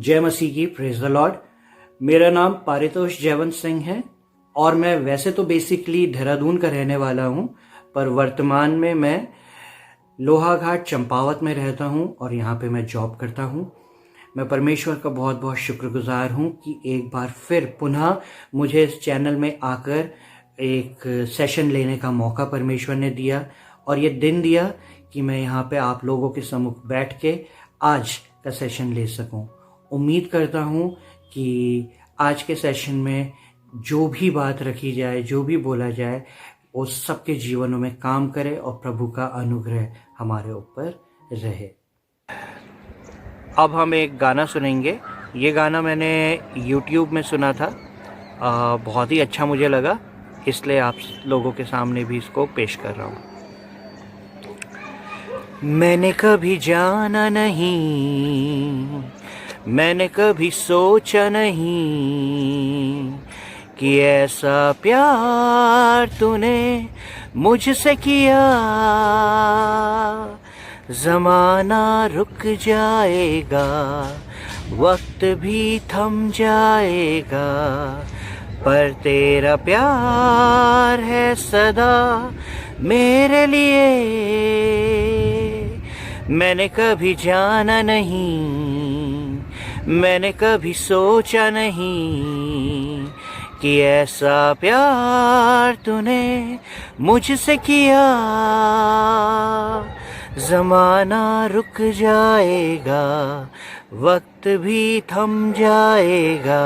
जय मसीह की, praise the Lord. मेरा नाम पारितोष जयवंत सिंह है और मैं वैसे तो बेसिकली देहरादून का रहने वाला हूँ, पर वर्तमान में मैं लोहाघाट चंपावत में रहता हूँ और यहाँ पे मैं जॉब करता हूँ। मैं परमेश्वर का बहुत बहुत शुक्रगुजार हूँ कि एक बार फिर पुनः मुझे इस चैनल में आकर एक सेशन लेने का मौका परमेश्वर ने दिया और ये दिन दिया कि मैं यहाँ पे आप लोगों के सम्मुख बैठ के आज का सेशन ले सकूं। उम्मीद करता हूँ कि आज के सेशन में जो भी बात रखी जाए, जो भी बोला जाए, वो सबके जीवनों में काम करे और प्रभु का अनुग्रह हमारे ऊपर रहे। अब हम एक गाना सुनेंगे। ये गाना मैंने YouTube में सुना था, बहुत ही अच्छा मुझे लगा, इसलिए आप लोगों के सामने भी इसको पेश कर रहा हूँ। मैंने कभी जाना नहीं, मैंने कभी सोचा नहीं कि ऐसा प्यार तूने मुझसे किया। ज़माना रुक जाएगा, वक्त भी थम जाएगा, पर तेरा प्यार है सदा मेरे लिए। मैंने कभी जाना नहीं, मैंने कभी सोचा नहीं कि ऐसा प्यार तूने मुझसे किया। ज़माना रुक जाएगा, वक्त भी थम जाएगा,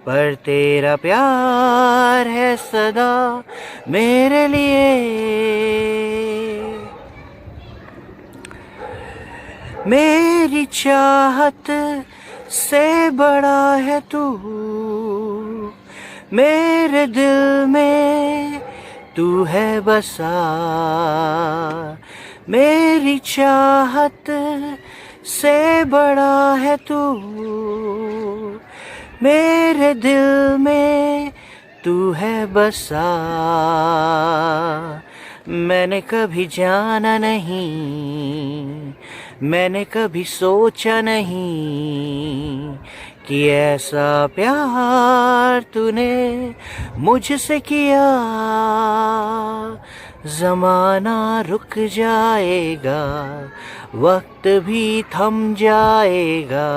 पर तेरा प्यार है सदा मेरे लिए। मेरी चाहत से बड़ा है तू, मेरे दिल में तू है बसा। मेरी चाहत से बड़ा है तू, मेरे दिल में तू है बसा। मैंने कभी जाना नहीं, मैंने कभी सोचा नहीं कि ऐसा प्यार तूने मुझसे किया। ज़माना रुक जाएगा, वक्त भी थम जाएगा,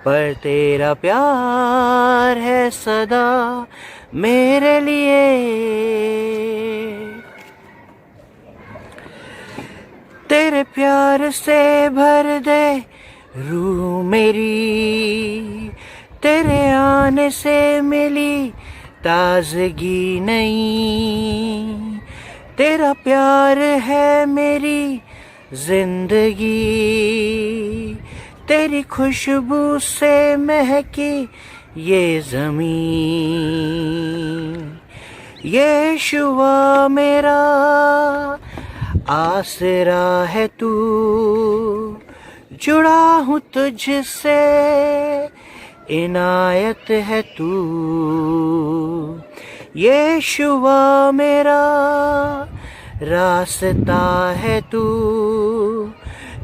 पर तेरा प्यार है सदा मेरे लिए। तेरे प्यार से भर दे रूह मेरी, तेरे आने से मिली ताजगी नई। तेरा प्यार है मेरी जिंदगी, तेरी खुशबू से महकी ये ज़मीन। यीशुआ मेरा आसरा है तू, जुड़ा हूँ तुझसे इनायत है तू। यीशुआ मेरा रास्ता है तू,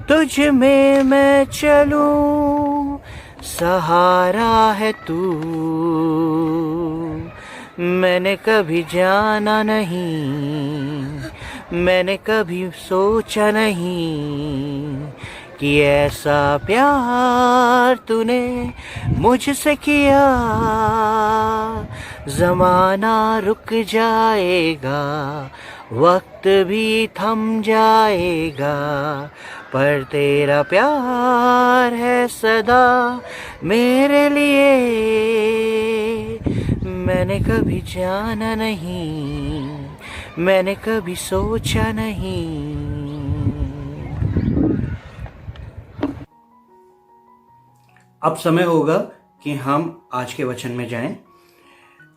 तुझ में मैं चलूं सहारा है तू। मैंने कभी जाना नहीं, मैंने कभी सोचा नहीं कि ऐसा प्यार तूने मुझसे किया। ज़माना रुक जाएगा, वक्त भी थम जाएगा, पर तेरा प्यार है सदा मेरे लिए। मैंने कभी जाना नहीं, मैंने कभी सोचा नहीं। अब समय होगा कि हम आज के वचन में जाएं।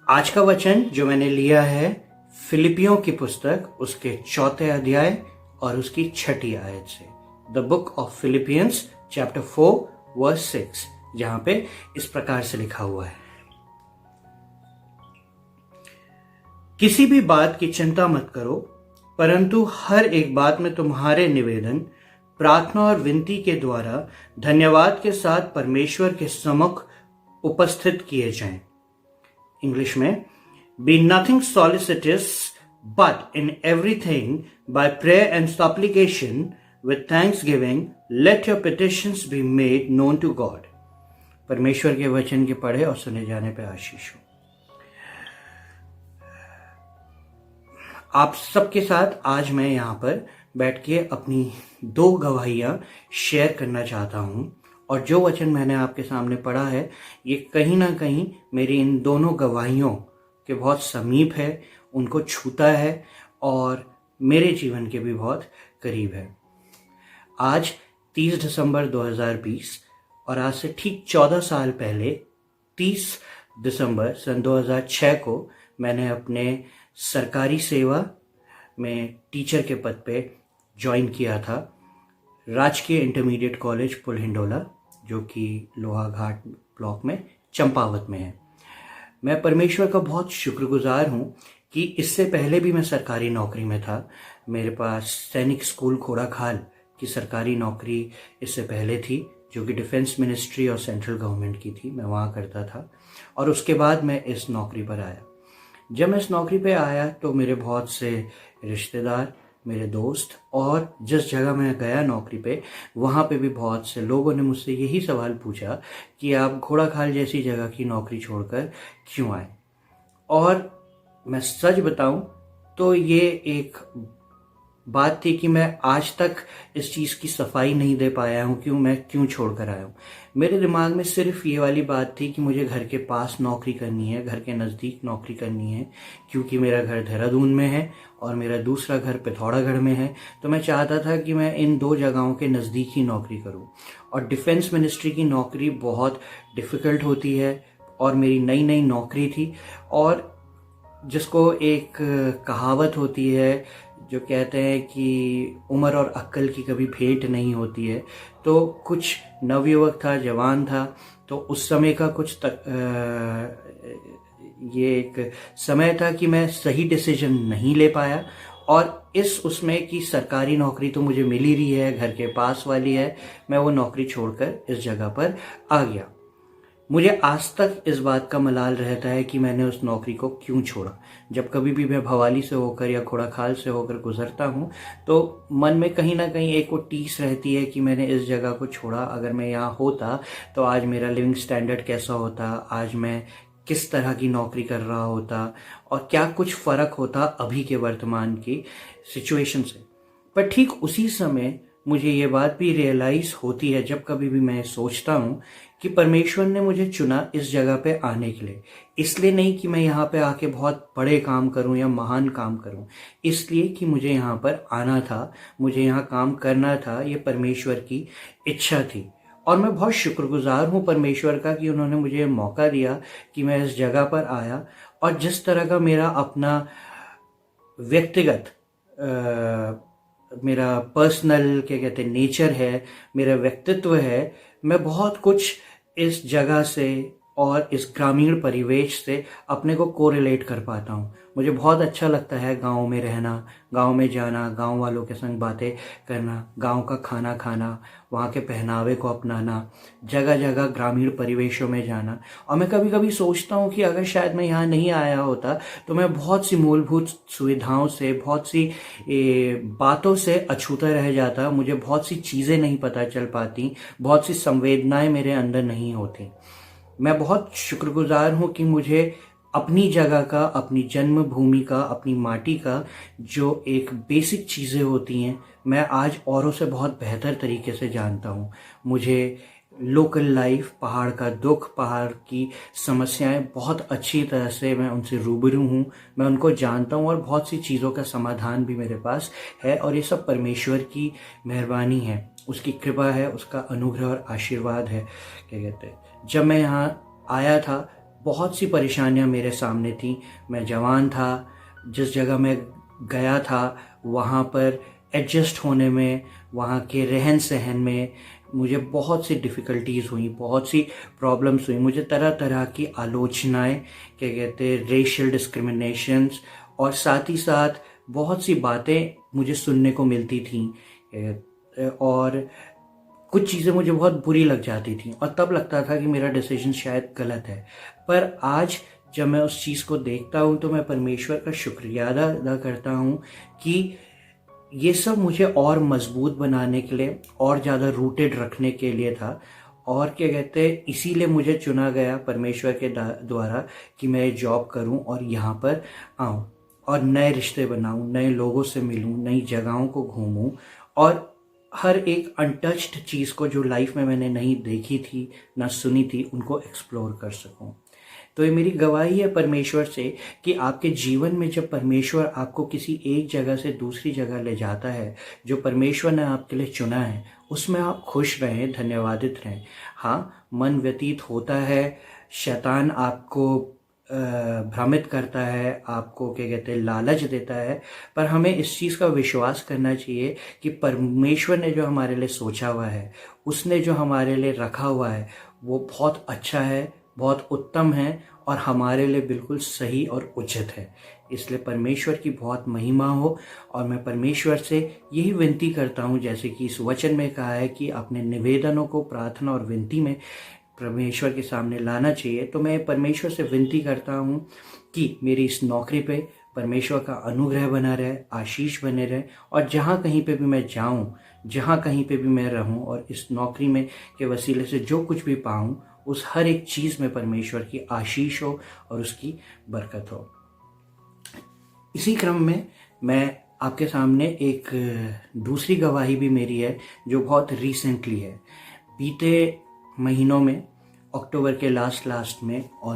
आज का वचन जो मैंने लिया है फिलिपियों की पुस्तक, उसके 4 अध्याय और उसकी 6 आयत से, the book of Philippians chapter 4 verse 6, जहां पे इस प्रकार से लिखा हुआ है, किसी भी बात की चिंता मत करो, परंतु हर एक बात में तुम्हारे निवेदन प्रार्थना और विनती के द्वारा धन्यवाद के साथ परमेश्वर के सम्मुख उपस्थित किए जाएं। इंग्लिश में, be nothing solicitous but in everything by prayer and supplication with thanksgiving let your petitions be made known to God. परमेश्वर के वचन के पढ़े और सुने जाने पर आशीष हो। आप सबके साथ आज मैं यहाँ पर बैठ के अपनी 2 गवाहियाँ शेयर करना चाहता हूँ, और जो वचन मैंने आपके सामने पढ़ा है ये कहीं ना कहीं मेरी इन दोनों गवाहियों के बहुत समीप है, उनको छूता है और मेरे जीवन के भी बहुत करीब है। आज 30 दिसंबर 2020 और आज से ठीक 14 साल पहले 30 दिसंबर सन 2006 को मैंने अपने सरकारी सेवा में टीचर के पद पे ज्वाइन किया था राजकीय इंटरमीडिएट कॉलेज पुलहिंडोला, जो कि लोहाघाट ब्लॉक में चंपावत में है। मैं परमेश्वर का बहुत शुक्रगुजार हूँ कि इससे पहले भी मैं सरकारी नौकरी में था। मेरे पास सैनिक स्कूल खोड़ाखाल की सरकारी नौकरी इससे पहले थी, जो कि डिफेंस मिनिस्ट्री और सेंट्रल गवर्नमेंट की थी। मैं वहाँ करता था और उसके बाद मैं इस नौकरी पर आया। जब मैं इस नौकरी पे आया तो मेरे बहुत से रिश्तेदार, मेरे दोस्त, और जिस जगह मैं गया नौकरी पे वहाँ पे भी बहुत से लोगों ने मुझसे यही सवाल पूछा कि आप घोड़ाखाल जैसी जगह की नौकरी छोड़कर क्यों आए। और मैं सच बताऊं तो ये एक बात थी कि मैं आज तक इस चीज़ की सफाई नहीं दे पाया हूँ मैं क्यों छोड़कर आया हूँ। मेरे दिमाग में सिर्फ ये वाली बात थी कि मुझे घर के पास नौकरी करनी है, घर के नज़दीक नौकरी करनी है, क्योंकि मेरा घर देहरादून में है और मेरा दूसरा घर पिथौरागढ़ में है। तो मैं चाहता था कि मैं इन 2 जगहों के नज़दीक ही नौकरी करूँ। और डिफेंस मिनिस्ट्री की नौकरी बहुत डिफ़िकल्ट होती है और मेरी नई नई नौकरी थी, और जिसको एक कहावत होती है जो कहते हैं कि उम्र और अक्ल की कभी भेंट नहीं होती है। तो कुछ नवयुवक था, जवान था, तो उस समय का ये एक समय था कि मैं सही डिसीजन नहीं ले पाया, और उसमें कि सरकारी नौकरी तो मुझे मिल ही रही है, घर के पास वाली है, मैं वो नौकरी छोड़कर इस जगह पर आ गया। मुझे आज तक इस बात का मलाल रहता है कि मैंने उस नौकरी को क्यों छोड़ा। जब कभी भी मैं भवाली से होकर या घोड़ाखाल से होकर गुजरता हूँ तो मन में कहीं ना कहीं एक वो टीस रहती है कि मैंने इस जगह को छोड़ा। अगर मैं यहाँ होता तो आज मेरा लिविंग स्टैंडर्ड कैसा होता, आज मैं किस तरह की नौकरी कर रहा होता, और क्या कुछ फ़र्क होता अभी के वर्तमान की सिचुएशन से। पर ठीक उसी समय मुझे ये बात भी रियलाइज़ होती है जब कभी भी मैं सोचता हूँ कि परमेश्वर ने मुझे चुना इस जगह पे आने के लिए। इसलिए नहीं कि मैं यहाँ पे आके बहुत बड़े काम करूँ या महान काम करूँ, इसलिए कि मुझे यहाँ पर आना था, मुझे यहाँ काम करना था। ये परमेश्वर की इच्छा थी, और मैं बहुत शुक्रगुजार हूँ परमेश्वर का कि उन्होंने मुझे मौका दिया कि मैं इस जगह पर आया। और जिस तरह का मेरा अपना व्यक्तिगत मेरा पर्सनल क्या कहते हैं नेचर है, मेरा व्यक्तित्व है, मैं बहुत कुछ इस जगह से और इस ग्रामीण परिवेश से अपने को कोरिलेट कर पाता हूँ। मुझे बहुत अच्छा लगता है गाँव में रहना, गाँव में जाना, गाँव वालों के संग बातें करना, गाँव का खाना खाना, वहाँ के पहनावे को अपनाना, जगह जगह ग्रामीण परिवेशों में जाना। और मैं कभी कभी सोचता हूँ कि अगर शायद मैं यहाँ नहीं आया होता तो मैं बहुत सी मूलभूत सुविधाओं से, बहुत सी बातों से अछूता रह जाता। मुझे बहुत सी चीज़ें नहीं पता चल पाती, बहुत सी संवेदनाएं मेरे अंदर नहीं होती। मैं बहुत शुक्रगुजार हूँ कि मुझे अपनी जगह का, अपनी जन्मभूमि का, अपनी माटी का जो एक बेसिक चीज़ें होती हैं मैं आज औरों से बहुत बेहतर तरीके से जानता हूँ। मुझे लोकल लाइफ, पहाड़ का दुख, पहाड़ की समस्याएं बहुत अच्छी तरह से मैं उनसे रूबरू हूँ, मैं उनको जानता हूँ, और बहुत सी चीज़ों का समाधान भी मेरे पास है। और ये सब परमेश्वर की मेहरबानी है, उसकी कृपा है, उसका अनुग्रह और आशीर्वाद है। क्या कहते हैं, जब मैं यहाँ आया था बहुत सी परेशानियाँ मेरे सामने थी। मैं जवान था, जिस जगह मैं गया था वहाँ पर एडजस्ट होने में, वहाँ के रहन सहन में मुझे बहुत सी डिफ़िकल्टीज़ हुई, बहुत सी प्रॉब्लम्स हुई। मुझे तरह तरह की आलोचनाएं, क्या कहते हैं, रेशियल डिस्क्रिमिनेशंस, और साथ ही साथ बहुत सी बातें मुझे सुनने को मिलती थी। और कुछ चीज़ें मुझे बहुत बुरी लग जाती थी और तब लगता था कि मेरा डिसीजन शायद गलत है। पर आज जब मैं उस चीज़ को देखता हूँ तो मैं परमेश्वर का शुक्रिया अदा करता हूँ कि ये सब मुझे और मजबूत बनाने के लिए और ज़्यादा रूटेड रखने के लिए था। और क्या कहते हैं, इसीलिए मुझे चुना गया परमेश्वर के द्वारा कि मैं जॉब करूं और यहाँ पर आऊं और नए रिश्ते बनाऊं, नए लोगों से मिलूं, नई जगहों को घूमूं और हर एक अनटच्ड चीज़ को जो लाइफ में मैंने नहीं देखी थी ना सुनी थी उनको एक्सप्लोर कर सकूं। तो ये मेरी गवाही है परमेश्वर से कि आपके जीवन में जब परमेश्वर आपको किसी एक जगह से दूसरी जगह ले जाता है, जो परमेश्वर ने आपके लिए चुना है, उसमें आप खुश रहें, धन्यवादित रहें। हाँ, मन व्यतीत होता है, शैतान आपको भ्रमित करता है, आपको क्या कहते हैं लालच देता है, पर हमें इस चीज़ का विश्वास करना चाहिए कि परमेश्वर ने जो हमारे लिए सोचा हुआ है, उसने जो हमारे लिए रखा हुआ है, वो बहुत अच्छा है, बहुत उत्तम है और हमारे लिए बिल्कुल सही और उचित है। इसलिए परमेश्वर की बहुत महिमा हो और मैं परमेश्वर से यही विनती करता हूँ, जैसे कि इस वचन में कहा है कि अपने निवेदनों को प्रार्थना और विनती में परमेश्वर के सामने लाना चाहिए। तो मैं परमेश्वर से विनती करता हूँ कि मेरी इस नौकरी पे परमेश्वर का अनुग्रह बना रहे, आशीष बने रहे और जहाँ कहीं पे भी मैं जाऊँ, जहाँ कहीं पे भी मैं रहूँ और इस नौकरी में के वसीले से जो कुछ भी पाऊँ, उस हर एक चीज़ में परमेश्वर की आशीष हो और उसकी बरकत हो। इसी क्रम में मैं आपके सामने एक दूसरी गवाही भी मेरी है जो बहुत रिसेंटली है। बीते महीनों में अक्टूबर के लास्ट में और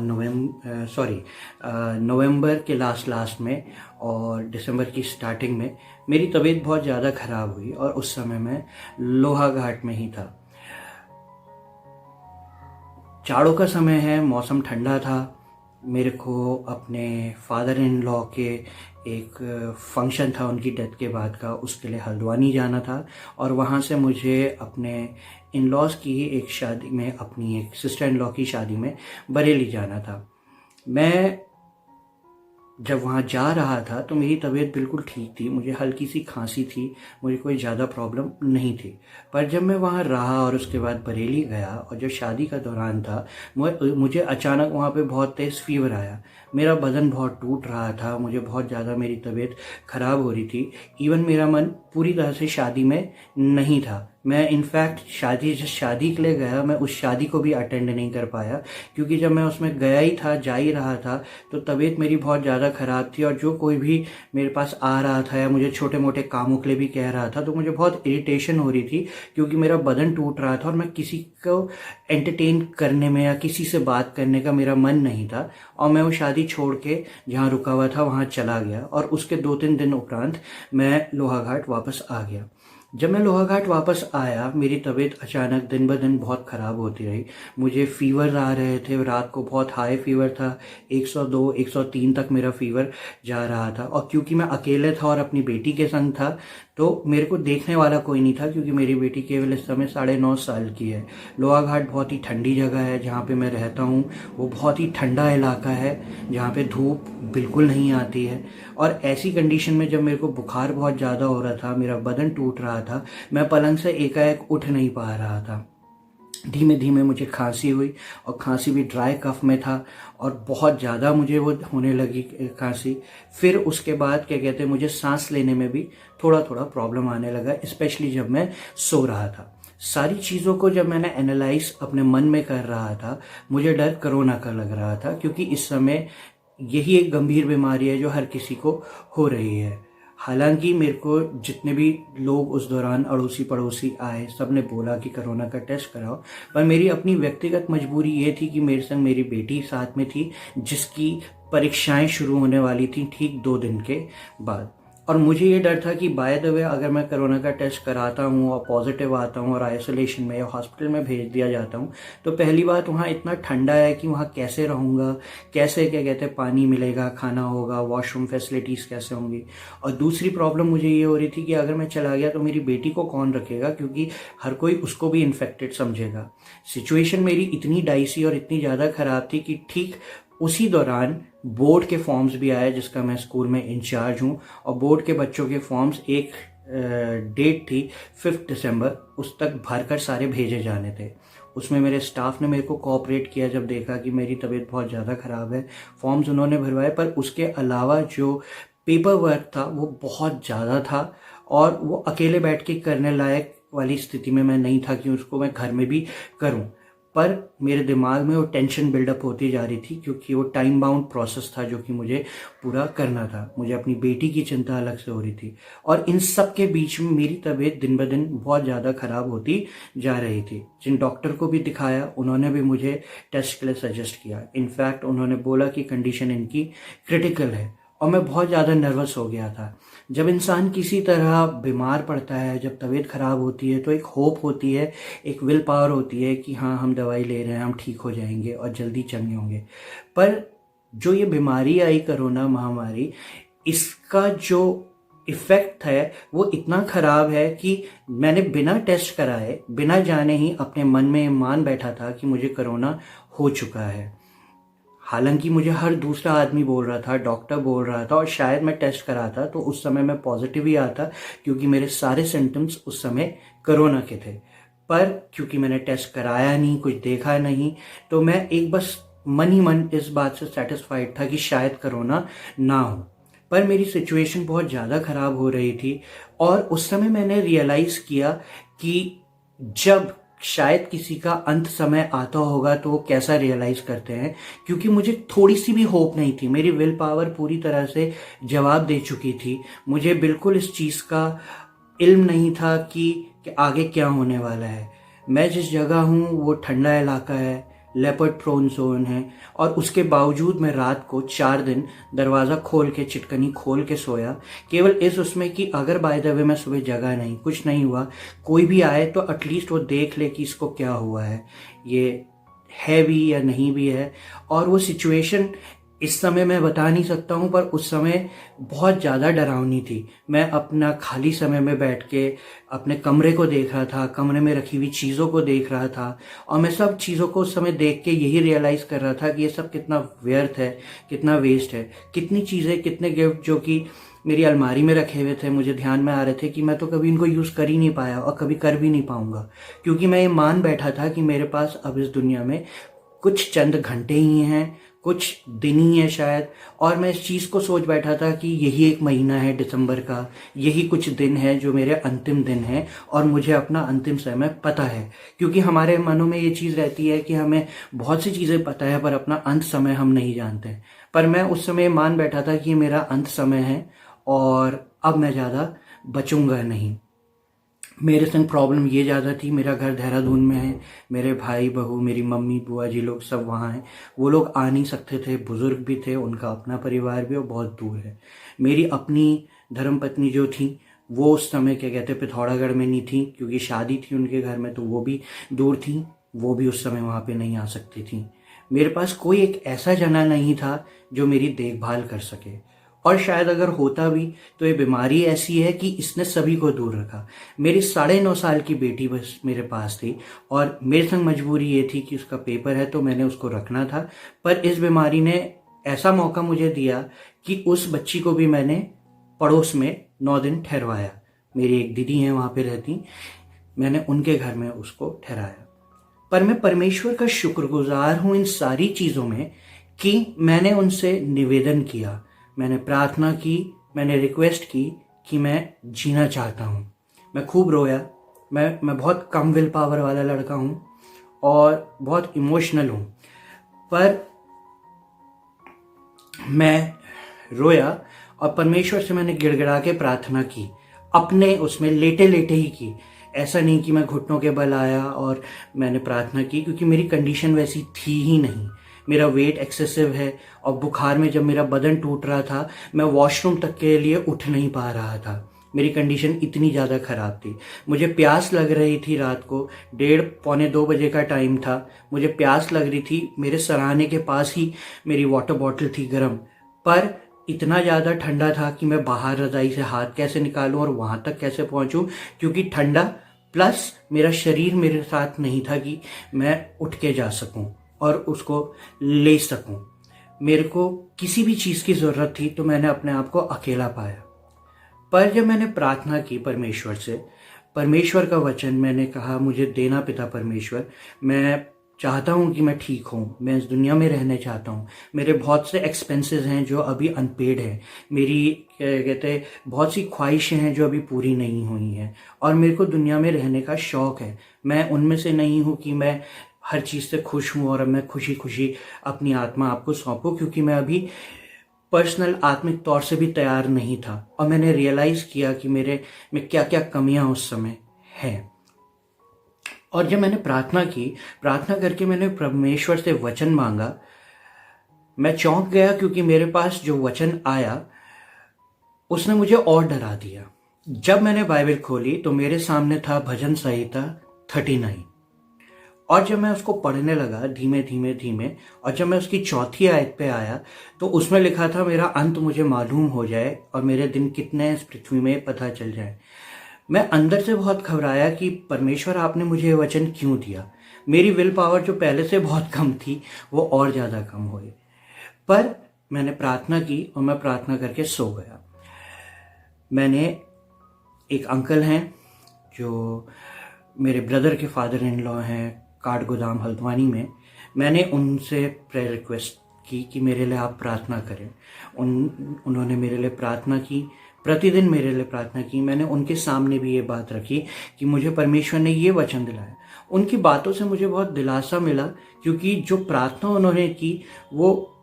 नवंबर के लास्ट में और दिसंबर की स्टार्टिंग में मेरी तबीयत बहुत ज़्यादा ख़राब हुई और उस समय मैं लोहाघाट में ही था। जाड़ों का समय है, मौसम ठंडा था। मेरे को अपने फादर इन लॉ के एक फंक्शन था उनकी डेथ के बाद का, उसके लिए हल्द्वानी जाना था और वहाँ से मुझे अपने इन लॉज की ही एक शादी में, अपनी एक सिस्टर इन लॉ की शादी में बरेली जाना था। मैं जब वहाँ जा रहा था तो मेरी तबीयत बिल्कुल ठीक थी, मुझे हल्की सी खांसी थी, मुझे कोई ज़्यादा प्रॉब्लम नहीं थी। पर जब मैं वहाँ रहा और उसके बाद बरेली गया और जब शादी का दौरान था, मुझे अचानक वहाँ पे बहुत तेज़ फीवर आया। मेरा बदन बहुत टूट रहा था, मुझे बहुत ज़्यादा मेरी तबीयत ख़राब हो रही थी। इवन मेरा मन पूरी तरह से शादी में नहीं था। मैं इनफैक्ट जिस शादी के लिए गया, मैं उस शादी को भी अटेंड नहीं कर पाया क्योंकि जब मैं उसमें गया ही था, जा ही रहा था, तो तबीयत मेरी बहुत ज़्यादा ख़राब थी और जो कोई भी मेरे पास आ रहा था या मुझे छोटे मोटे कामों के लिए भी कह रहा था तो मुझे बहुत इरिटेशन हो रही थी क्योंकि मेरा बदन टूट रहा था और मैं किसी को एंटरटेन करने में या किसी से बात करने का मेरा मन नहीं था और मैं वो शादी छोड़ के जहाँ रुका हुआ था वहाँ चला गया और उसके 2-3 दिन उपरांत मैं लोहाघाट वापस आ गया। जब मैं लोहाघाट वापस आया, मेरी तबीयत अचानक दिन ब दिन बहुत ख़राब होती रही। मुझे फ़ीवर आ रहे थे, रात को बहुत हाई फ़ीवर था, 102 103 तक मेरा फ़ीवर जा रहा था और क्योंकि मैं अकेले था और अपनी बेटी के संग था तो मेरे को देखने वाला कोई नहीं था क्योंकि मेरी बेटी केवल इस समय 9.5 साल की है। लोहाघाट बहुत ही ठंडी जगह है, जहाँ पे मैं रहता हूँ वो बहुत ही ठंडा इलाका है जहाँ पे धूप बिल्कुल नहीं आती है और ऐसी कंडीशन में जब मेरे को बुखार बहुत ज़्यादा हो रहा था, मेरा बदन टूट रहा था, मैं पलंग से एकाएक उठ नहीं पा रहा था। धीमे धीमे मुझे खांसी हुई और खांसी भी ड्राई कफ में था और बहुत ज़्यादा मुझे वो होने लगी खांसी। फिर उसके बाद क्या कहते हैं, मुझे सांस लेने में भी थोड़ा थोड़ा प्रॉब्लम आने लगा, स्पेशली जब मैं सो रहा था। सारी चीज़ों को जब मैंने एनालाइज अपने मन में कर रहा था, मुझे डर कोरोना का लग रहा था क्योंकि इस समय यही एक गंभीर बीमारी है जो हर किसी को हो रही है। हालांकि मेरे को जितने भी लोग उस दौरान अड़ोसी पड़ोसी आए, सब ने बोला कि कोरोना का टेस्ट कराओ, पर मेरी अपनी व्यक्तिगत मजबूरी ये थी कि मेरे संग मेरी बेटी साथ में थी जिसकी परीक्षाएं शुरू होने वाली थी ठीक 2 दिन के बाद। और मुझे ये डर था कि बाय द वे अगर मैं कोरोना का टेस्ट कराता हूँ और पॉजिटिव आता हूँ और आइसोलेशन में या हॉस्पिटल में भेज दिया जाता हूँ तो पहली बात वहाँ इतना ठंडा है कि वहाँ कैसे रहूँगा, कैसे क्या कहते हैं पानी मिलेगा, खाना होगा, वॉशरूम फैसिलिटीज़ कैसे होंगी। और दूसरी प्रॉब्लम मुझे ये हो रही थी कि अगर मैं चला गया तो मेरी बेटी को कौन रखेगा क्योंकि हर कोई उसको भी इन्फेक्टेड समझेगा। सिचुएशन मेरी इतनी डाइसी और इतनी ज़्यादा ख़राब थी कि ठीक उसी दौरान बोर्ड के फॉर्म्स भी आए जिसका मैं स्कूल में इंचार्ज हूँ और बोर्ड के बच्चों के फॉर्म्स एक डेट थी 5 दिसंबर, उस तक भरकर सारे भेजे जाने थे। उसमें मेरे स्टाफ ने मेरे को कोऑपरेट किया जब देखा कि मेरी तबीयत बहुत ज़्यादा ख़राब है। फॉर्म्स उन्होंने भरवाए, पर उसके अलावा जो पेपर वर्क था वो बहुत ज़्यादा था और वो अकेले बैठ के करने लायक वाली स्थिति में मैं नहीं था कि उसको मैं घर में भी करूं। पर मेरे दिमाग में वो टेंशन बिल्डअप होती जा रही थी क्योंकि वो टाइम बाउंड प्रोसेस था जो कि मुझे पूरा करना था। मुझे अपनी बेटी की चिंता अलग से हो रही थी और इन सब के बीच में मेरी तबीयत दिन ब दिन बहुत ज़्यादा ख़राब होती जा रही थी। जिन डॉक्टर को भी दिखाया उन्होंने भी मुझे टेस्ट के लिए सजेस्ट किया। इनफैक्ट उन्होंने बोला कि कंडीशन इनकी क्रिटिकल है और मैं बहुत ज़्यादा नर्वस हो गया था। जब इंसान किसी तरह बीमार पड़ता है, जब तबीयत ख़राब होती है, तो एक होप होती है, एक विल पावर होती है कि हाँ हम दवाई ले रहे हैं, हम ठीक हो जाएंगे और जल्दी चंगे होंगे। पर जो ये बीमारी आई, कोरोना महामारी, इसका जो इफ़ेक्ट है वो इतना ख़राब है कि मैंने बिना टेस्ट कराए, बिना जाने ही अपने मन में मान बैठा था कि मुझे कोरोना हो चुका है। हालांकि मुझे हर दूसरा आदमी बोल रहा था, डॉक्टर बोल रहा था और शायद मैं टेस्ट कराता तो उस समय मैं पॉजिटिव ही आता क्योंकि मेरे सारे सिम्टम्स उस समय कोरोना के थे। पर क्योंकि मैंने टेस्ट कराया नहीं, कुछ देखा नहीं, तो मैं एक बस मन ही मन इस बात से सेटिस्फाइड था कि शायद कोरोना ना हो। पर मेरी सिचुएशन बहुत ज़्यादा ख़राब हो रही थी और उस समय मैंने रियलाइज़ किया कि जब शायद किसी का अंत समय आता होगा तो वो कैसा रियलाइज करते हैं, क्योंकि मुझे थोड़ी सी भी होप नहीं थी। मेरी विल पावर पूरी तरह से जवाब दे चुकी थी। मुझे बिल्कुल इस चीज़ का इल्म नहीं था कि आगे क्या होने वाला है। मैं जिस जगह हूँ वो ठंडा इलाका है, लेपर्ड प्रोन जोन है, और उसके बावजूद मैं रात को 4 दिन दरवाज़ा खोल के, चिटकनी खोल के सोया, केवल इस उसमें कि अगर बाय द वे मैं सुबह जगा नहीं, कुछ नहीं हुआ, कोई भी आए तो एटलीस्ट वो देख ले कि इसको क्या हुआ है, ये है भी या नहीं भी है। और वो सिचुएशन इस समय मैं बता नहीं सकता हूँ, पर उस समय बहुत ज़्यादा डरावनी थी। मैं अपना खाली समय में बैठ के अपने कमरे को देख रहा था, कमरे में रखी हुई चीज़ों को देख रहा था और मैं सब चीज़ों को उस समय देख के यही रियलाइज़ कर रहा था कि ये सब कितना व्यर्थ है, कितना वेस्ट है। कितनी चीज़ें, कितने गिफ्ट जो कि मेरी अलमारी में रखे हुए थे, मुझे ध्यान में आ रहे थे कि मैं तो कभी इनको यूज़ कर ही नहीं पाया और कभी कर भी नहीं पाऊंगा, क्योंकि मैं ये मान बैठा था कि मेरे पास अब इस दुनिया में कुछ चंद घंटे ही हैं, कुछ दिन ही है शायद। और मैं इस चीज़ को सोच बैठा था कि यही एक महीना है दिसंबर का, यही कुछ दिन है जो मेरे अंतिम दिन है और मुझे अपना अंतिम समय पता है। क्योंकि हमारे मनों में ये चीज़ रहती है कि हमें बहुत सी चीज़ें पता है पर अपना अंत समय हम नहीं जानते। पर मैं उस समय मान बैठा था कि ये मेरा अंत समय है और अब मैं ज़्यादा बचूंगा नहीं। मेरे संग प्रॉब्लम ये ज़्यादा थी, मेरा घर देहरादून में है, मेरे भाई बहू, मेरी मम्मी बुआ जी लोग सब वहाँ हैं। वो लोग आ नहीं सकते थे, बुज़ुर्ग भी थे, उनका अपना परिवार भी और बहुत दूर है। मेरी अपनी धर्मपत्नी जो थी वो उस समय क्या कहते पिथौरागढ़ में नहीं थी क्योंकि शादी थी उनके घर में, तो वो भी दूर थी, वो भी उस समय वहाँ पे नहीं आ सकती थी। मेरे पास कोई एक ऐसा जना नहीं था जो मेरी देखभाल कर सके, और शायद अगर होता भी तो ये बीमारी ऐसी है कि इसने सभी को दूर रखा। मेरी 9.5 साल की बेटी बस मेरे पास थी और मेरे संग मजबूरी ये थी कि उसका पेपर है तो मैंने उसको रखना था। पर इस बीमारी ने ऐसा मौका मुझे दिया कि उस बच्ची को भी मैंने पड़ोस में 9 दिन ठहरवाया। मेरी एक दीदी हैं वहाँ पे रहती, मैंने उनके घर में उसको ठहराया। पर मैं परमेश्वर का शुक्रगुजार हूँ इन सारी चीज़ों में कि मैंने उनसे निवेदन किया, मैंने प्रार्थना की, मैंने रिक्वेस्ट की कि मैं जीना चाहता हूँ। मैं खूब रोया। मैं बहुत कम विल पावर वाला लड़का हूँ और बहुत इमोशनल हूँ, पर मैं रोया और परमेश्वर से मैंने गिड़गिड़ा के प्रार्थना की, अपने उसमें लेटे लेटे ही की। ऐसा नहीं कि मैं घुटनों के बल आया और मैंने प्रार्थना की, क्योंकि मेरी कंडीशन वैसी थी ही नहीं। मेरा वेट एक्सेसिव है और बुखार में जब मेरा बदन टूट रहा था मैं वॉशरूम तक के लिए उठ नहीं पा रहा था। मेरी कंडीशन इतनी ज़्यादा ख़राब थी। मुझे प्यास लग रही थी, रात को 1:30 पौने 2 बजे का टाइम था, मुझे प्यास लग रही थी। मेरे सराहने के पास ही मेरी वाटर बॉटल थी गर्म, पर इतना ज़्यादा ठंडा था कि मैं बाहर रज़ाई से हाथ कैसे निकालूं और वहाँ तक कैसे पहुँचूं, क्योंकि ठंडा प्लस मेरा शरीर मेरे साथ नहीं था कि मैं उठ के जा सकूं और उसको ले सकूं। मेरे को किसी भी चीज़ की ज़रूरत थी तो मैंने अपने आप को अकेला पाया। पर जब मैंने प्रार्थना की परमेश्वर से, परमेश्वर का वचन मैंने कहा मुझे देना पिता परमेश्वर, मैं चाहता हूँ कि मैं ठीक हूँ, मैं इस दुनिया में रहने चाहता हूँ। मेरे बहुत से एक्सपेंसेस हैं जो अभी अनपेड हैं, मेरी क्या कहते हैं बहुत सी ख्वाहिशें हैं जो अभी पूरी नहीं हुई हैं, और मेरे को दुनिया में रहने का शौक़ है। मैं उनमें से नहीं हूँ कि मैं हर चीज़ से खुश हूँ और अब मैं खुशी खुशी अपनी आत्मा आपको सौंपूँ, क्योंकि मैं अभी पर्सनल आत्मिक तौर से भी तैयार नहीं था। और मैंने रियलाइज़ किया कि मेरे में क्या क्या कमियां उस समय हैं। और जब मैंने प्रार्थना की, प्रार्थना करके मैंने परमेश्वर से वचन मांगा, मैं चौंक गया क्योंकि मेरे पास जो वचन आया उसने मुझे और डरा दिया। जब मैंने बाइबल खोली तो मेरे सामने था भजन संहिता 39, और जब मैं उसको पढ़ने लगा धीमे धीमे धीमे, और जब मैं उसकी चौथी आयत पे आया तो उसमें लिखा था मेरा अंत मुझे मालूम हो जाए और मेरे दिन कितने इस पृथ्वी में पता चल जाए। मैं अंदर से बहुत घबराया कि परमेश्वर आपने मुझे ये वचन क्यों दिया। मेरी विल पावर जो पहले से बहुत कम थी वो और ज़्यादा कम हुई। पर मैंने प्रार्थना की और मैं प्रार्थना करके सो गया। मैंने एक अंकल हैं जो मेरे ब्रदर के फादर इन लॉ हैं, काठगोदाम हल्द्वानी में। मैंने उनसे प्रेयर रिक्वेस्ट की कि मेरे लिए आप प्रार्थना करें। उन्होंने मेरे लिए प्रार्थना की, प्रतिदिन मेरे लिए प्रार्थना की। मैंने उनके सामने भी ये बात रखी कि मुझे परमेश्वर ने ये वचन दिलाया। उनकी बातों से मुझे बहुत दिलासा मिला, क्योंकि जो प्रार्थना उन्होंने की वो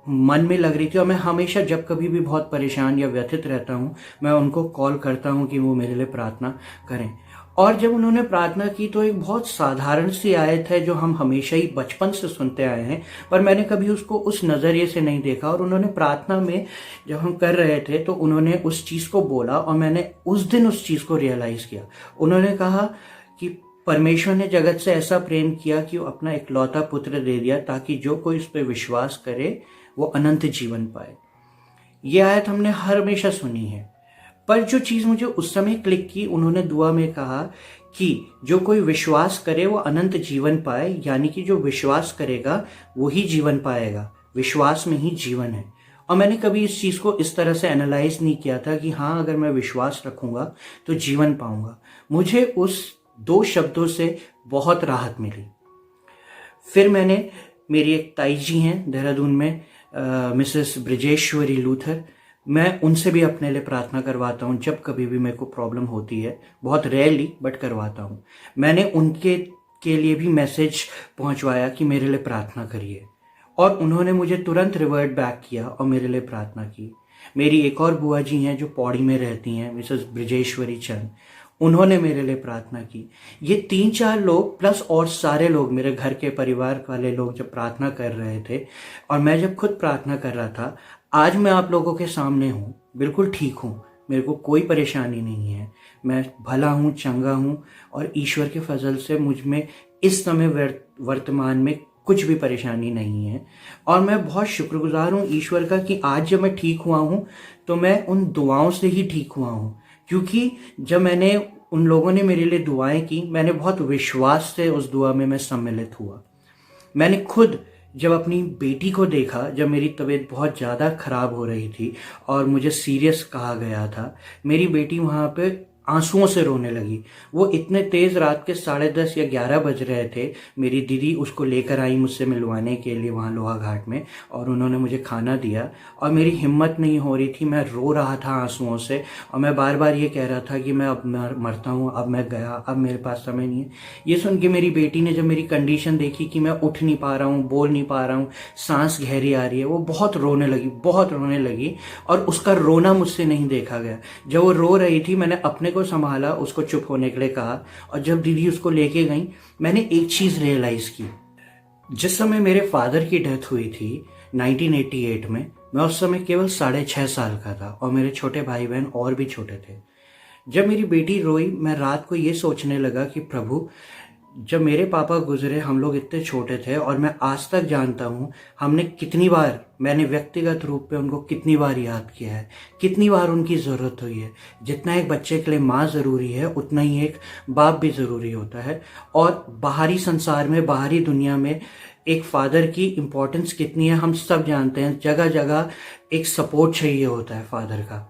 मन में लग रही थी। और मैं हमेशा जब कभी भी बहुत परेशान या व्यथित रहता हूँ, मैं उनको कॉल करता हूँ कि वो मेरे लिए प्रार्थना करें। और जब उन्होंने प्रार्थना की तो एक बहुत साधारण सी आयत है जो हम हमेशा ही बचपन से सुनते आए हैं, पर मैंने कभी उसको उस नज़रिए से नहीं देखा। और उन्होंने प्रार्थना में जब हम कर रहे थे तो उन्होंने उस चीज़ को बोला और मैंने उस दिन उस चीज़ को रियलाइज़ किया। उन्होंने कहा कि परमेश्वर ने जगत से ऐसा प्रेम किया कि वो अपना इकलौता पुत्र दे दिया ताकि जो कोई उस पर विश्वास करे वो अनंत जीवन पाए। ये आयत हमने हमेशा सुनी है, पर जो चीज़ मुझे उस समय क्लिक की, उन्होंने दुआ में कहा कि जो कोई विश्वास करे वो अनंत जीवन पाए, यानी कि जो विश्वास करेगा वो ही जीवन पाएगा। विश्वास में ही जीवन है। और मैंने कभी इस चीज़ को इस तरह से एनालाइज नहीं किया था कि हाँ अगर मैं विश्वास रखूंगा तो जीवन पाऊंगा। मुझे उस दो शब्दों से बहुत राहत मिली। फिर मैंने, मेरी एक ताई जी हैं देहरादून में, मिसेस ब्रिजेश्वरी लूथर, मैं उनसे भी अपने लिए प्रार्थना करवाता हूँ जब कभी भी मेरे को प्रॉब्लम होती है, बहुत रेयरली बट करवाता हूँ। मैंने उनके के लिए भी मैसेज पहुँचवाया कि मेरे लिए प्रार्थना करिए, और उन्होंने मुझे तुरंत रिवर्ट बैक किया और मेरे लिए प्रार्थना की। मेरी एक और बुआ जी हैं जो पौड़ी में रहती हैं, मिसेस ब्रिजेश्वरी चंद, उन्होंने मेरे लिए प्रार्थना की। ये 3-4 लोग प्लस और सारे लोग, मेरे घर के परिवार वाले लोग जब प्रार्थना कर रहे थे और मैं जब खुद प्रार्थना कर रहा था, आज मैं आप लोगों के सामने हूँ, बिल्कुल ठीक हूँ, मेरे को कोई परेशानी नहीं है, मैं भला हूँ, चंगा हूँ, और ईश्वर के फजल से मुझ में इस समय वर्तमान में कुछ भी परेशानी नहीं है। और मैं बहुत शुक्रगुजार हूँ ईश्वर का कि आज जब मैं ठीक हुआ हूँ तो मैं उन दुआओं से ही ठीक हुआ हूँ, क्योंकि जब मैंने, उन लोगों ने मेरे लिए दुआएं की, मैंने बहुत विश्वास से उस दुआ में मैं सम्मिलित हुआ। मैंने खुद जब अपनी बेटी को देखा, जब मेरी तबीयत बहुत ज़्यादा ख़राब हो रही थी और मुझे सीरियस कहा गया था, मेरी बेटी वहाँ पे आंसुओं से रोने लगी। वो इतने तेज़, रात के 10:30 या 11 बज रहे थे, मेरी दीदी उसको लेकर आई मुझसे मिलवाने के लिए वहाँ लोहा घाट में, और उन्होंने मुझे खाना दिया और मेरी हिम्मत नहीं हो रही थी, मैं रो रहा था आंसुओं से, और मैं बार बार ये कह रहा था कि मैं अब मरता हूँ, अब मैं गया, अब मेरे पास समय नहीं है। ये सुन के मेरी बेटी ने जब मेरी कंडीशन देखी कि मैं उठ नहीं पा रहा हूँ, बोल नहीं पा रहा हूँ, सांस गहरी आ रही है, वो बहुत रोने लगी, बहुत रोने लगी, और उसका रोना मुझसे नहीं देखा गया। जब वो रो रही थी मैंने अपने को संभाला, उसको चुप होने के लिए कहा, और जब दीदी उसको लेके गई मैंने एक चीज रियलाइज की। जिस समय मेरे फादर की डेथ हुई थी 1988 में, मैं उस समय केवल 6.5 साल का था और मेरे छोटे भाई बहन और भी छोटे थे। जब मेरी बेटी रोई, मैं रात को ये सोचने लगा कि प्रभु, जब मेरे पापा गुजरे हम लोग इतने छोटे थे, और मैं आज तक जानता हूँ हमने कितनी बार, मैंने व्यक्तिगत रूप पे उनको कितनी बार याद किया है, कितनी बार उनकी ज़रूरत हुई है। जितना एक बच्चे के लिए माँ ज़रूरी है उतना ही एक बाप भी ज़रूरी होता है। और बाहरी संसार में, बाहरी दुनिया में एक फादर की इम्पोर्टेंस कितनी है हम सब जानते हैं। जगह जगह एक सपोर्ट चाहिए होता है फादर का,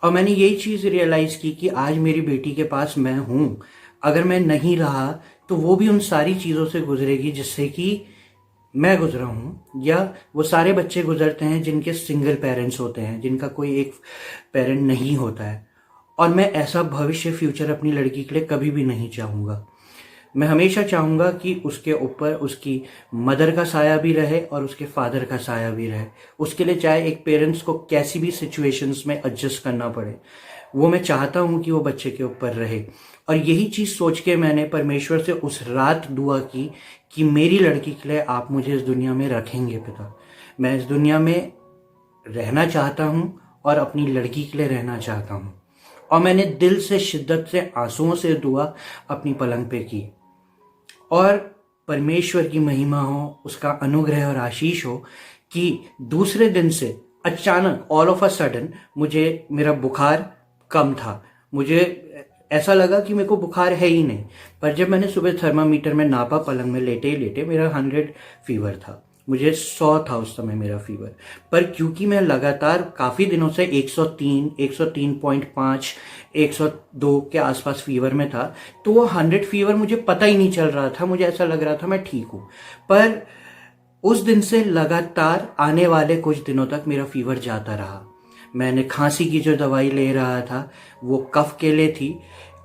और मैंने यही चीज़ रियलाइज़ की कि आज मेरी बेटी के पास मैं हूँ, अगर मैं नहीं रहा तो वो भी उन सारी चीज़ों से गुजरेगी जिससे कि मैं गुजरा हूँ, या वो सारे बच्चे गुजरते हैं जिनके सिंगल पेरेंट्स होते हैं, जिनका कोई एक पेरेंट नहीं होता है। और मैं ऐसा भविष्य फ्यूचर अपनी लड़की के लिए कभी भी नहीं चाहूँगा। मैं हमेशा चाहूँगा कि उसके ऊपर उसकी मदर का साया भी रहे और उसके फादर का साया भी रहे। उसके लिए चाहे एक पेरेंट्स को कैसी भी सिचुएशंस में एडजस्ट करना पड़े, वो मैं चाहता हूँ कि वो बच्चे के ऊपर रहे। और यही चीज़ सोच के मैंने परमेश्वर से उस रात दुआ की कि मेरी लड़की के लिए आप मुझे इस दुनिया में रखेंगे पिता। मैं इस दुनिया में रहना चाहता हूँ और अपनी लड़की के लिए रहना चाहता हूँ। और मैंने दिल से, शिद्दत से, आंसुओं से दुआ अपनी पलंग पे की। और परमेश्वर की महिमा हो, उसका अनुग्रह और आशीष हो कि दूसरे दिन से अचानक ऑल ऑफ अ सडन मुझे मेरा बुखार कम था। मुझे ऐसा लगा कि मेरे को बुखार है ही नहीं। पर जब मैंने सुबह थर्मामीटर में नापा, पलंग में लेटे ही लेटे मेरा 100 फीवर था। मुझे 100 था उस समय मेरा फीवर। पर क्योंकि मैं लगातार काफ़ी दिनों से 103, 103.5, 102 के आसपास फीवर में था, तो वो 100 फीवर मुझे पता ही नहीं चल रहा था। मुझे ऐसा लग रहा था मैं ठीक हूँ। पर उस दिन से लगातार आने वाले कुछ दिनों तक मेरा फीवर जाता रहा। मैंने खांसी की जो दवाई ले रहा था वो कफ के लिए थी,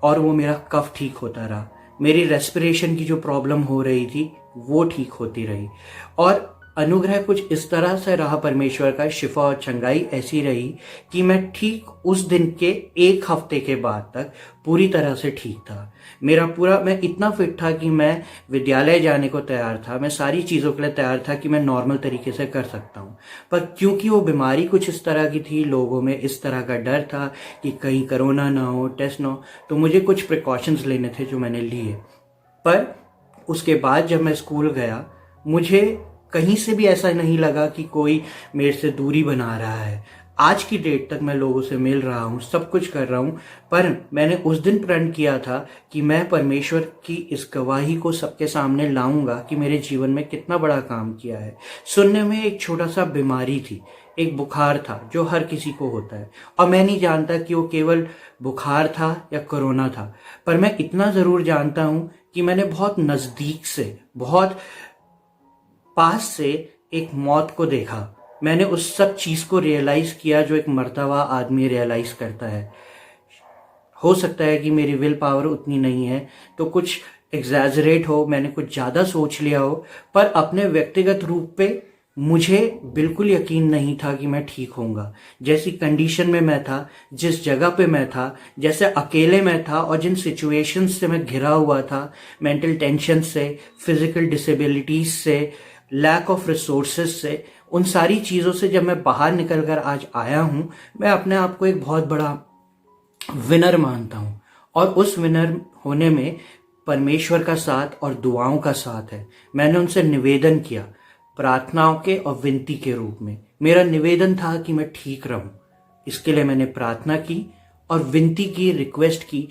और वो मेरा कफ ठीक होता रहा। मेरी रेस्पिरेशन की जो प्रॉब्लम हो रही थी वो ठीक होती रही। और अनुग्रह कुछ इस तरह से रहा परमेश्वर का, शिफा और चंगाई ऐसी रही कि मैं ठीक उस दिन के 1 हफ्ते के बाद तक पूरी तरह से ठीक था। मैं इतना फिट था कि मैं विद्यालय जाने को तैयार था। मैं सारी चीज़ों के लिए तैयार था कि मैं नॉर्मल तरीके से कर सकता हूँ। पर क्योंकि वो बीमारी कुछ इस तरह की थी, लोगों में इस तरह का डर था कि कहीं कोरोना ना हो, टेस्ट ना हो, तो मुझे कुछ प्रिकॉशंस लेने थे जो मैंने लिए। पर उसके बाद जब मैं स्कूल गया, मुझे कहीं से भी ऐसा नहीं लगा कि कोई मेरे से दूरी बना रहा है। आज की डेट तक मैं लोगों से मिल रहा हूँ, सब कुछ कर रहा हूँ। पर मैंने उस दिन प्रण किया था कि मैं परमेश्वर की इस गवाही को सबके सामने लाऊंगा कि मेरे जीवन में कितना बड़ा काम किया है। सुनने में एक छोटा सा बीमारी थी, एक बुखार था जो हर किसी को होता है, और मैं नहीं जानता कि वो केवल बुखार था या कोरोना था। पर मैं इतना ज़रूर जानता हूँ कि मैंने बहुत नज़दीक से, बहुत पास से एक मौत को देखा। मैंने उस सब चीज़ को रियलाइज़ किया जो एक मरता हुआ आदमी रियलाइज़ करता है। हो सकता है कि मेरी विल पावर उतनी नहीं है, तो कुछ एग्जैजरेट हो, मैंने कुछ ज़्यादा सोच लिया हो। पर अपने व्यक्तिगत रूप पे मुझे बिल्कुल यकीन नहीं था कि मैं ठीक होऊंगा। जैसी कंडीशन में मैं था, जिस जगह पे मैं था, जैसे अकेले मैं था, और जिन सिचुएशंस से मैं घिरा हुआ था, मेंटल टेंशन से, फिजिकल डिसेबिलिटीज से, लैक ऑफ रिसोर्सेज से, उन सारी चीज़ों से जब मैं बाहर निकल कर आज आया हूँ, मैं अपने आप को एक बहुत बड़ा विनर मानता हूँ। और उस विनर होने में परमेश्वर का साथ और दुआओं का साथ है। मैंने उनसे निवेदन किया, प्रार्थनाओं के और विनती के रूप में। मेरा निवेदन था कि मैं ठीक रहूं। इसके लिए मैंने प्रार्थना की और विनती की, रिक्वेस्ट की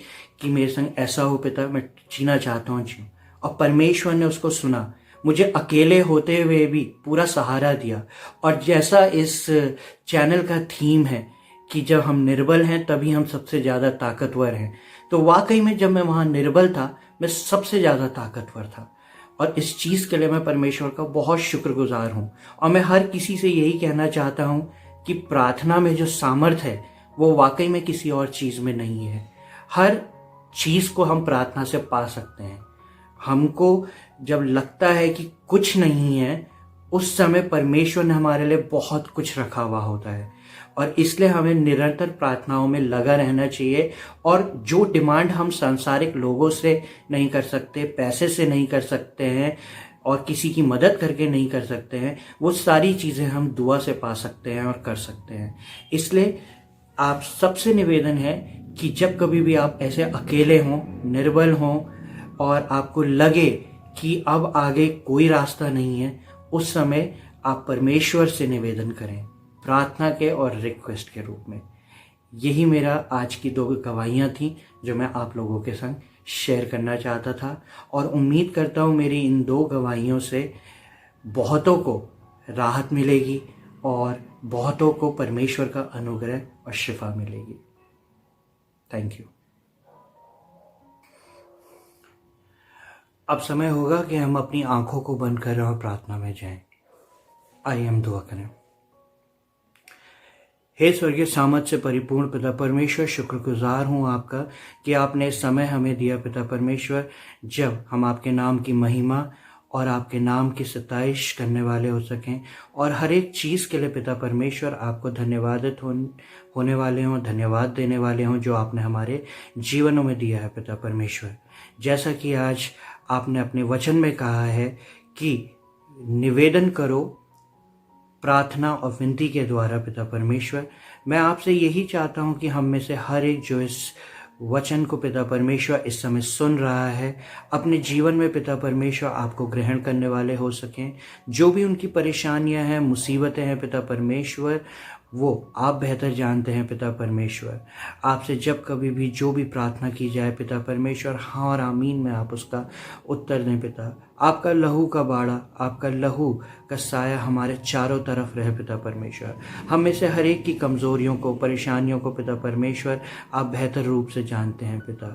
कि मेरे संग ऐसा हो पिता, मैं जीना चाहता हूँ, जीऊं। और परमेश्वर ने उसको सुना। मुझे अकेले होते हुए भी पूरा सहारा दिया। और जैसा इस चैनल का थीम है कि जब हम निर्बल हैं तभी हम सबसे ज़्यादा ताकतवर हैं, तो वाकई में जब मैं वहाँ निर्बल था, मैं सबसे ज़्यादा ताकतवर था। और इस चीज़ के लिए मैं परमेश्वर का बहुत शुक्रगुजार हूँ। और मैं हर किसी से यही कहना चाहता हूँ कि प्रार्थना में जो सामर्थ है वो वाकई में किसी और चीज़ में नहीं है। हर चीज़ को हम प्रार्थना से पा सकते हैं। हमको जब लगता है कि कुछ नहीं है, उस समय परमेश्वर ने हमारे लिए बहुत कुछ रखा हुआ होता है। और इसलिए हमें निरंतर प्रार्थनाओं में लगा रहना चाहिए। और जो डिमांड हम सांसारिक लोगों से नहीं कर सकते, पैसे से नहीं कर सकते हैं, और किसी की मदद करके नहीं कर सकते हैं, वो सारी चीज़ें हम दुआ से पा सकते हैं और कर सकते हैं। इसलिए आप सबसे निवेदन है कि जब कभी भी आप ऐसे अकेले हों, निर्बल हों, और आपको लगे कि अब आगे कोई रास्ता नहीं है, उस समय आप परमेश्वर से निवेदन करें, प्रार्थना के और रिक्वेस्ट के रूप में। यही मेरा आज की 2 गवाहियाँ थी जो मैं आप लोगों के संग शेयर करना चाहता था। और उम्मीद करता हूँ मेरी इन 2 गवाहियों से बहुतों को राहत मिलेगी और बहुतों को परमेश्वर का अनुग्रह और शिफा मिलेगी। Thank you. अब समय होगा कि हम अपनी आंखों को बंद करें और प्रार्थना में जाएं। आइए हम दुआ करें। हे स्वर्गीय सामर्थ से परिपूर्ण पिता परमेश्वर, शुक्रगुजार हूँ आपका कि आपने इस समय हमें दिया पिता परमेश्वर, जब हम आपके नाम की महिमा और आपके नाम की सताइश करने वाले हो सकें और हर एक चीज़ के लिए पिता परमेश्वर आपको धन्यवादित होने वाले हों, धन्यवाद देने वाले हों जो आपने हमारे जीवनों में दिया है पिता परमेश्वर। जैसा कि आज आपने अपने वचन में कहा है कि निवेदन करो प्रार्थना और विनती के द्वारा पिता परमेश्वर, मैं आपसे यही चाहता हूं कि हम में से हर एक जो इस वचन को पिता परमेश्वर इस समय सुन रहा है, अपने जीवन में पिता परमेश्वर आपको ग्रहण करने वाले हो सकें। जो भी उनकी परेशानियां हैं, मुसीबतें हैं पिता परमेश्वर, वो आप बेहतर जानते हैं पिता परमेश्वर। आपसे जब कभी भी जो भी प्रार्थना की जाए पिता परमेश्वर, हाँ और आमीन में आप उसका उत्तर दें पिता। आपका लहू का बाड़ा, आपका लहू का साया हमारे चारों तरफ रहे पिता परमेश्वर। हम में से हर एक की कमज़ोरियों को, परेशानियों को पिता परमेश्वर आप बेहतर रूप से जानते हैं पिता।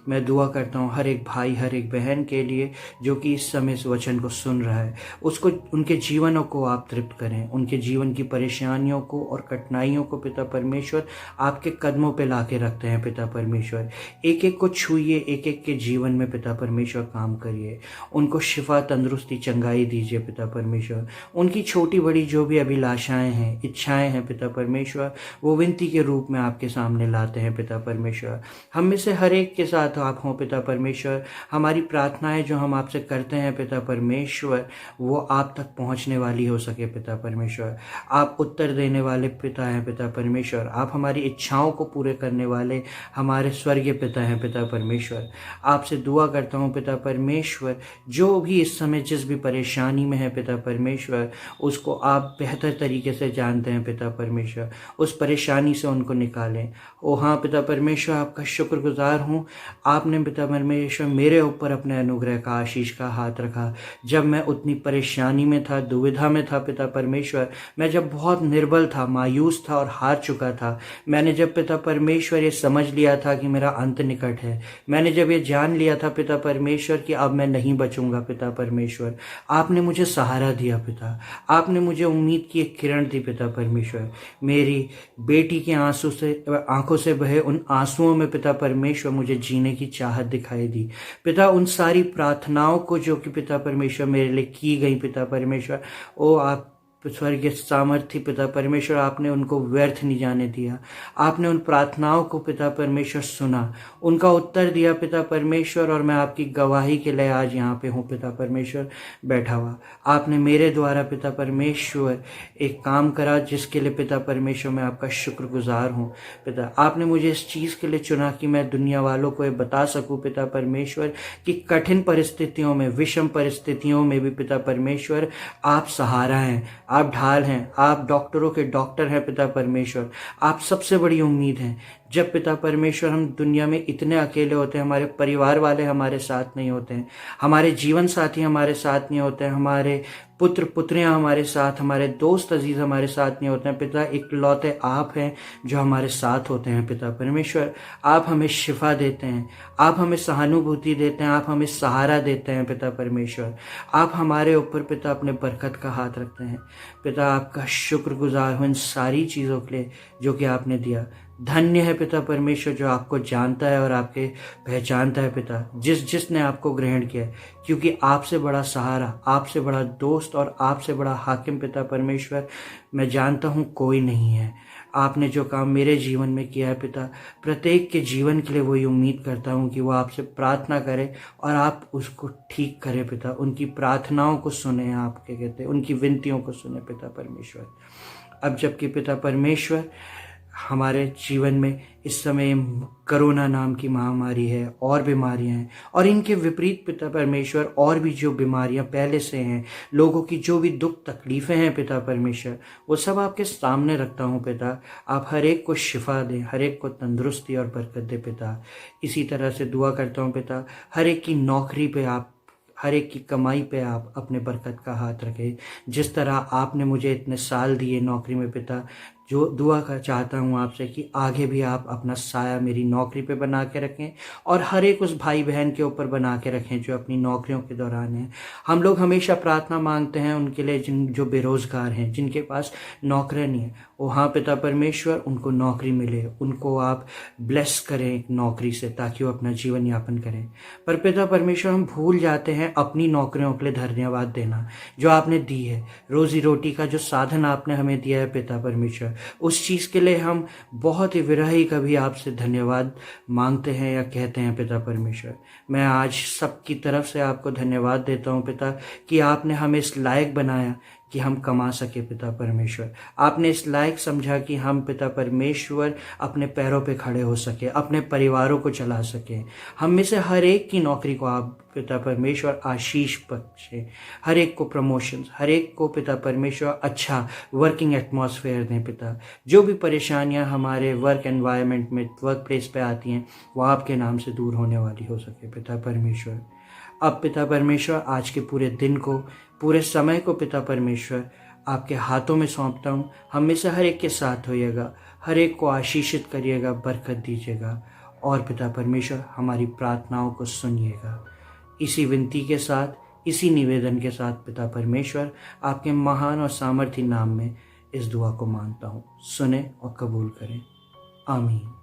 मैं दुआ करता हूँ हर एक भाई, हर एक बहन के लिए जो कि इस समय इस वचन को सुन रहा है, उसको, उनके जीवनों को आप तृप्त करें, उनके जीवन की परेशानियों को और कठिनाइयों को पिता परमेश्वर आपके कदमों पे ला के रखते हैं पिता परमेश्वर। एक एक को छूइए, एक एक के जीवन में पिता परमेश्वर काम करिए, उनको शिफा, तंदुरुस्ती, चंगाई दीजिए पिता परमेश्वर। उनकी छोटी बड़ी जो भी अभिलाषाएं हैं, इच्छाएं हैं पिता परमेश्वर, वो विनती के रूप में आपके सामने लाते हैं पिता परमेश्वर। हम में से हर एक के साथ आप हों पिता परमेश्वर। हमारी प्रार्थनाएं जो हम आपसे करते हैं पिता परमेश्वर, वो आप तक पहुंचने वाली हो सके पिता परमेश्वर। आप उत्तर देने वाले पिता हैं पिता परमेश्वर। आप हमारी इच्छाओं को पूरे करने वाले हमारे स्वर्गीय पिता हैं पिता परमेश्वर। आपसे दुआ करता हूँ पिता परमेश्वर, जो भी इस समय जिस भी परेशानी में है पिता परमेश्वर, उसको आप बेहतर तरीके से जानते हैं पिता परमेश्वर। उस परेशानी से उनको निकालें। ओ हाँ पिता परमेश्वर, आपका शुक्रगुजार हूँ, आपने पिता परमेश्वर मेरे ऊपर अपने अनुग्रह का, आशीष का हाथ रखा। जब मैं उतनी परेशानी में था, दुविधा में था पिता परमेश्वर, मैं जब बहुत निर्बल था, मायूस था और हार चुका था, मैंने जब पिता परमेश्वर ये समझ लिया था कि मेरा अंत निकट है, मैंने जब ये जान लिया था पिता परमेश्वर कि अब मैं नहीं बचूंगा पिता परमेश्वर, आपने मुझे सहारा दिया पिता। आपने मुझे उम्मीद की एक किरण दी पिता परमेश्वर। मेरी बेटी के आंखों से बहे उन आंसुओं में पिता परमेश्वर मुझे जीने की चाहत दिखाई दी पिता। उन सारी प्रार्थनाओं को जो कि पिता परमेश्वर मेरे लिए की गई पिता परमेश्वर, ओ आप स्वर्गीय सामर्थ्य पिता परमेश्वर, आपने उनको व्यर्थ नहीं जाने दिया। आपने उन प्रार्थनाओं को पिता परमेश्वर सुना, उनका उत्तर दिया पिता परमेश्वर, और मैं आपकी गवाही के लिए आज यहाँ पे हूँ पिता परमेश्वर बैठा हुआ। आपने मेरे द्वारा पिता परमेश्वर एक काम करा जिसके लिए पिता परमेश्वर मैं आपका शुक्रगुजार हूँ पिता। आपने मुझे इस चीज़ के लिए चुना कि मैं दुनिया वालों को ये बता सकूँ पिता परमेश्वर कि कठिन परिस्थितियों में, विषम परिस्थितियों में भी पिता परमेश्वर आप सहारा हैं, आप ढाल हैं, आप डॉक्टरों के डॉक्टर हैं पिता परमेश्वर। आप सबसे बड़ी उम्मीद हैं। जब पिता परमेश्वर हम दुनिया में इतने अकेले होते हैं, हमारे परिवार वाले हमारे साथ नहीं होते हैं, हमारे जीवन साथी हमारे साथ नहीं होते हैं, हमारे पुत्र पुत्रियां हमारे साथ, हमारे दोस्त अजीज हमारे साथ नहीं होते हैं पिता, इकलौते आप हैं जो हमारे साथ होते हैं पिता परमेश्वर। आप हमें शिफा देते हैं, आप हमें सहानुभूति देते हैं, आप हमें सहारा देते हैं पिता परमेश्वर। आप हमारे ऊपर पिता अपने बरकत का हाथ रखते हैं पिता। आपका शुक्रगुजार हूँ इन सारी चीज़ों के लिए जो कि आपने दिया। धन्य है पिता परमेश्वर जो आपको जानता है और आपके पहचानता है पिता, जिसने आपको ग्रहण किया है, क्योंकि आपसे बड़ा सहारा, आपसे बड़ा दोस्त और आपसे बड़ा हाकिम पिता परमेश्वर मैं जानता हूँ कोई नहीं है। आपने जो काम मेरे जीवन में किया है पिता, प्रत्येक के जीवन के लिए वही उम्मीद करता हूँ कि वो आपसे प्रार्थना करे और आप उसको ठीक करें पिता। उनकी प्रार्थनाओं को सुने, आपके कहते उनकी विनतियों को सुने पिता परमेश्वर। अब जबकि पिता परमेश्वर हमारे जीवन में इस समय कोरोना नाम की महामारी है और बीमारियां हैं, और इनके विपरीत पिता परमेश्वर और भी जो बीमारियां पहले से हैं, लोगों की जो भी दुख तकलीफ़ें हैं पिता परमेश्वर, वो सब आपके सामने रखता हूं पिता। आप हर एक को शिफा दें, हर एक को तंदुरुस्ती और बरकत दे पिता। इसी तरह से दुआ करता हूं पिता, हर एक की नौकरी पे आप, हर एक की कमाई पे आप अपने बरकत का हाथ रखें। जिस तरह आपने मुझे इतने साल दिए नौकरी में पिता, जो दुआ का चाहता हूँ आपसे कि आगे भी आप अपना साया मेरी नौकरी पे बना के रखें और हर एक उस भाई बहन के ऊपर बना के रखें जो अपनी नौकरियों के दौरान हैं। हम लोग हमेशा प्रार्थना मांगते हैं उनके लिए जो बेरोज़गार हैं, जिनके पास नौकरी नहीं है। वहाँ पिता परमेश्वर उनको नौकरी मिले, उनको आप ब्लेस करें नौकरी से, ताकि वो अपना जीवन यापन करें। पर पिता परमेश्वर हम भूल जाते हैं अपनी नौकरियों के लिए धन्यवाद देना जो आपने दी है। रोज़ी रोटी का जो साधन आपने हमें दिया है पिता परमेश्वर, उस चीज़ के लिए हम बहुत ही विरही कभी आपसे धन्यवाद मांगते हैं या कहते हैं पिता परमेश्वर। मैं आज सबकी तरफ से आपको धन्यवाद देता हूँ पिता कि आपने हमें इस लायक बनाया कि हम कमा सके पिता परमेश्वर। आपने इस लायक समझा कि हम पिता परमेश्वर अपने पैरों पे खड़े हो सके, अपने परिवारों को चला सके। हम में से हर एक की नौकरी को आप पिता परमेश्वर आशीष बख्शे, हर एक को प्रमोशन, हर एक को पिता परमेश्वर अच्छा वर्किंग एटमॉस्फेयर दें पिता। जो भी परेशानियां हमारे वर्क एनवायरनमेंट में, वर्क प्लेस पे आती हैं, वो आपके नाम से दूर होने वाली हो सके पिता परमेश्वर। अब पिता परमेश्वर आज के पूरे दिन को, पूरे समय को पिता परमेश्वर आपके हाथों में सौंपता हूँ। हम में से हर एक के साथ होइएगा, हर एक को आशीषित करिएगा, बरकत दीजिएगा और पिता परमेश्वर हमारी प्रार्थनाओं को सुनिएगा। इसी विनती के साथ, इसी निवेदन के साथ पिता परमेश्वर आपके महान और सामर्थी नाम में इस दुआ को मांगता हूँ। सुने और कबूल करें। आमीन।